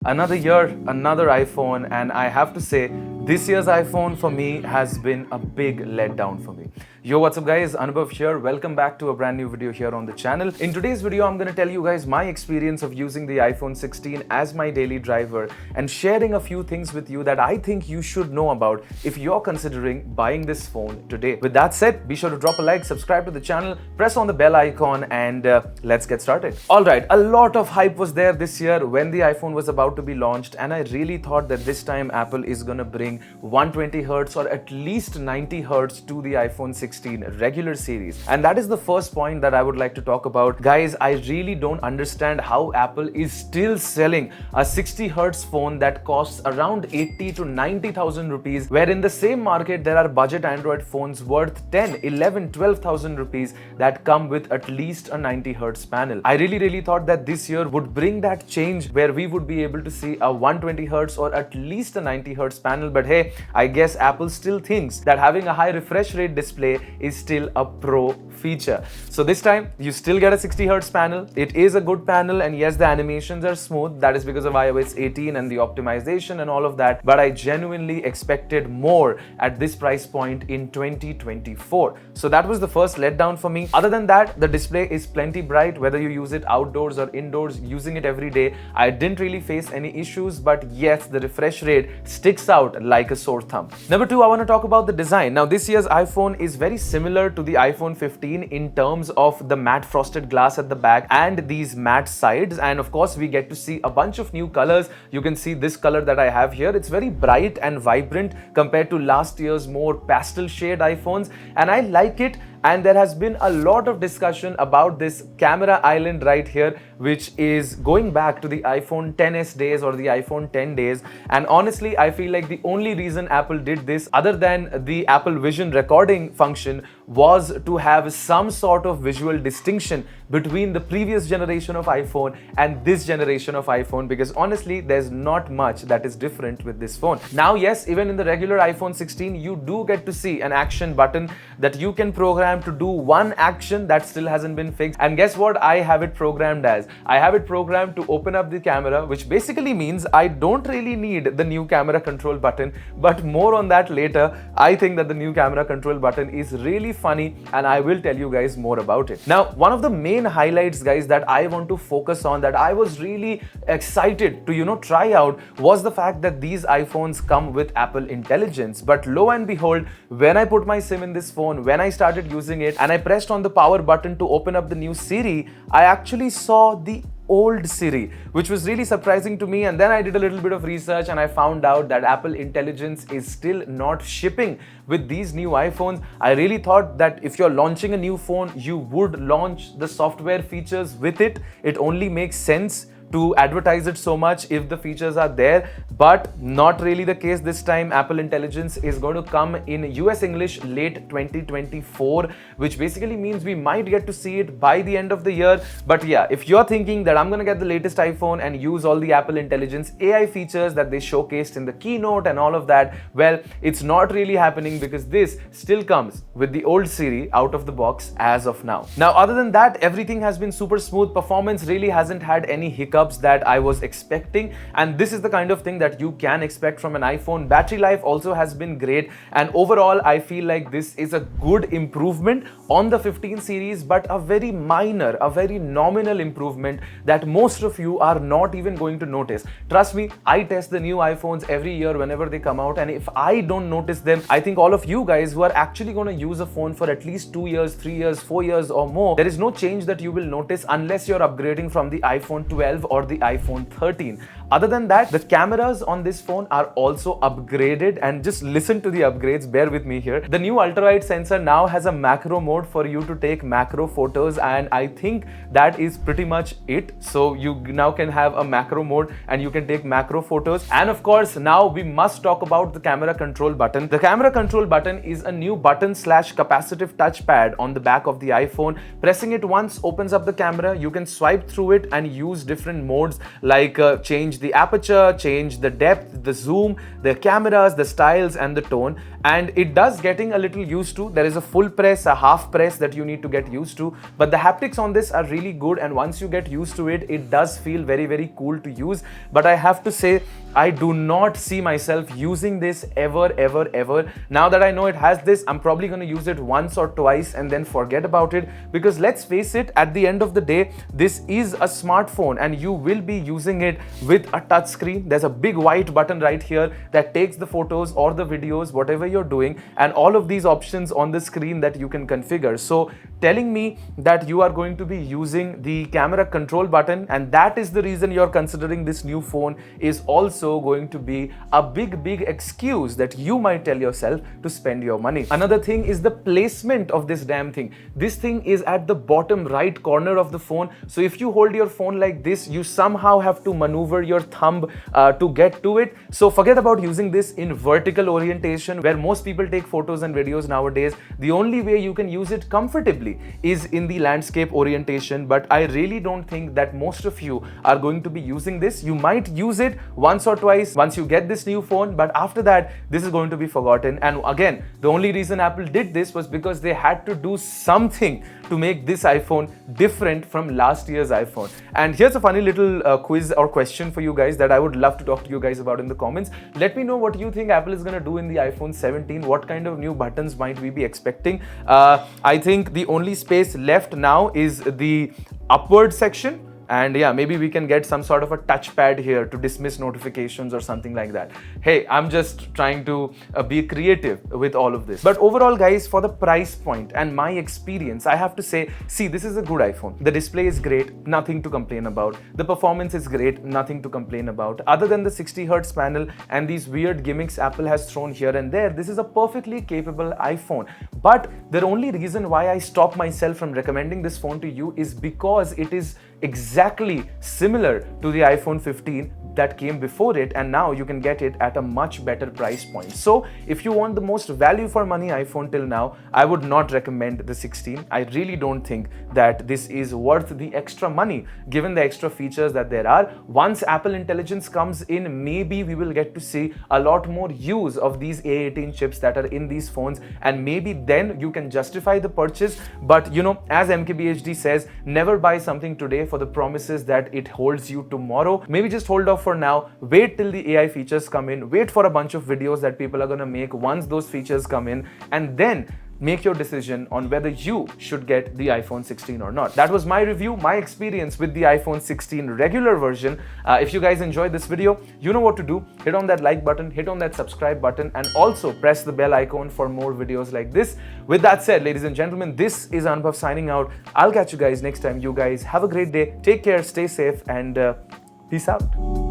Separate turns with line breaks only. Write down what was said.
Another year, another iPhone, and I have to say, this year's iPhone for me has been a big letdown for me. Yo, what's up guys, Anubhav here. Welcome back to a brand new video here on the channel. In today's video, I'm gonna tell you guys my experience of using the iPhone 16 as my daily driver and sharing a few things with you that I think you should know about if you're considering buying this phone today. With that said, be sure to drop a like, subscribe to the channel, press on the bell icon, and let's get started. Alright, a lot of hype was there this year when the iPhone was about to be launched, and I really thought that this time Apple is gonna bring 120Hz or at least 90Hz to the iPhone 16 regular series. And that is the first point that I would like to talk about. Guys, I really don't understand how Apple is still selling a 60Hz phone that costs around 80 to 90,000 rupees, where in the same market there are budget Android phones worth 10, 11, 12,000 rupees that come with at least a 90Hz panel. I really thought that this year would bring that change where we would be able to see a 120Hz or at least a 90Hz panel, but hey, I guess Apple still thinks that having a high refresh rate display is still a pro feature. So this time you still get a 60Hz panel. It is a good panel, and yes, the animations are smooth. That is because of iOS 18 and the optimization and all of that, but I genuinely expected more at this price point in 2024. So that was the first letdown for me. Other than that, the display is plenty bright, whether you use it outdoors or indoors. Using it every day, I didn't really face any issues, but yes, the refresh rate sticks out like a sore thumb. Number two, I want to talk about the design. Now, this year's iPhone is very similar to the iPhone 15 in terms of the matte frosted glass at the back and these matte sides, and of course we get to see a bunch of new colors. You can see this color that I have here. It's very bright and vibrant compared to last year's more pastel shade iPhones, and I like it. And there has been a lot of discussion about this camera island right here, which is going back to the iPhone XS days or the iPhone 10 days. And honestly, I feel like the only reason Apple did this, other than the Apple Vision recording function, was to have some sort of visual distinction between the previous generation of iPhone and this generation of iPhone, because honestly, there's not much that is different with this phone. Now, yes, even in the regular iPhone 16, you do get to see an action button that you can program to do one action that still hasn't been fixed. And guess what I have it programmed as? I have it programmed to open up the camera, which basically means I don't really need the new camera control button, but more on that later. I think that the new camera control button is really funny, and I will tell you guys more about it. Now, one of the main highlights, guys, that I want to focus on, that I was really excited to try out, was the fact that these iPhones come with Apple Intelligence. But lo and behold, when I put my SIM in this phone, when I started using it and I pressed on the power button to open up the new Siri, I actually saw the old Siri, which was really surprising to me. And then I did a little bit of research and I found out that Apple Intelligence is still not shipping with these new iPhones. I really thought that if you're launching a new phone, you would launch the software features with it. It only makes sense to advertise it so much if the features are there, but not really the case this time. Apple Intelligence is going to come in US English late 2024, which basically means we might get to see it by the end of the year. But yeah, if you're thinking that I'm gonna get the latest iPhone and use all the Apple Intelligence AI features that they showcased in the keynote and all of that, well, it's not really happening, because this still comes with the old Siri out of the box as of now. Now, other than that, everything has been super smooth. Performance really hasn't had any hiccups that I was expecting, and this is the kind of thing that you can expect from an iPhone. Battery life also has been great, and overall I feel like this is a good improvement on the 15 series, but a very minor, a very nominal improvement that most of you are not even going to notice. Trust me, I test the new iPhones every year whenever they come out, and if I don't notice them, I think all of you guys who are actually going to use a phone for at least 2 years, 3 years, 4 years or more, there is no change that you will notice unless you're upgrading from the iPhone 12 or the iPhone 13. Other than that, the cameras on this phone are also upgraded, and just listen to the upgrades, bear with me here. The new ultra-wide sensor now has a macro mode for you to take macro photos, and I think that is pretty much it. So you now can have a macro mode and you can take macro photos. And of course, now we must talk about the camera control button. The camera control button is a new button slash capacitive touchpad on the back of the iPhone. Pressing it once opens up the camera. You can swipe through it and use different different modes like change the aperture, change the depth, the zoom, the cameras, the styles and the tone, and it does getting a little used to. There is a full press, a half press that you need to get used to, but the haptics on this are really good, and once you get used to it, it does feel very, very cool to use. But I have to say, I do not see myself using this ever. Now that I know it has this, I'm probably going to use it once or twice and then forget about it, because let's face it, at the end of the day, this is a smartphone and you will be using it with a touch screen. There's a big white button right here that takes the photos or the videos, whatever you're doing, and all of these options on the screen that you can configure. So telling me that you are going to be using the camera control button and that is the reason you're considering this new phone is also going to be a big excuse that you might tell yourself to spend your money. Another thing is the placement of this damn thing. This thing is at the bottom right corner of the phone, so if you hold your phone like this, you somehow have to maneuver your thumb to get to it. So forget about using this in vertical orientation where most people take photos and videos nowadays. The only way you can use it comfortably is in the landscape orientation, but I really don't think that most of you are going to be using this. You might use it once or twice once you get this new phone, but after that this is going to be forgotten. And again, the only reason Apple did this was because they had to do something to make this iPhone different from last year's iPhone. And here's a funny little quiz or question for you guys that I would love to talk to you guys about in the comments. Let me know what you think Apple is going to do in the iPhone 17. What kind of new buttons might we be expecting? I think the only space left now is the upward section. And yeah, maybe we can get some sort of a touchpad here to dismiss notifications or something like that. Hey, I'm just trying to be creative with all of this. But overall, guys, for the price point and my experience, I have to say, see, this is a good iPhone. The display is great, nothing to complain about. The performance is great, nothing to complain about. Other than the 60 Hz panel and these weird gimmicks Apple has thrown here and there, this is a perfectly capable iPhone. But the only reason why I stop myself from recommending this phone to you is because it is exactly similar to the iPhone 15 that came before it, and now you can get it at a much better price point. So if you want the most value for money iPhone till now, I would not recommend the 16. I really don't think that this is worth the extra money given the extra features that there are. Once Apple Intelligence comes in, maybe we will get to see a lot more use of these A18 chips that are in these phones, and maybe then you can justify the purchase. But you know, as MKBHD says, never buy something today for the promises that it holds you tomorrow. Maybe just hold off for now, wait till the AI features come in, wait for a bunch of videos that people are going to make once those features come in, and then make your decision on whether you should get the iPhone 16 or not. That was my review, my experience with the iPhone 16 regular version. If you guys enjoyed this video, you know what to do. Hit on that like button, hit on that subscribe button, and also press the bell icon for more videos like this. With that said, ladies and gentlemen, this is Anubhav signing out. I'll catch you guys next time. You guys have a great day. Take care, stay safe, and peace out.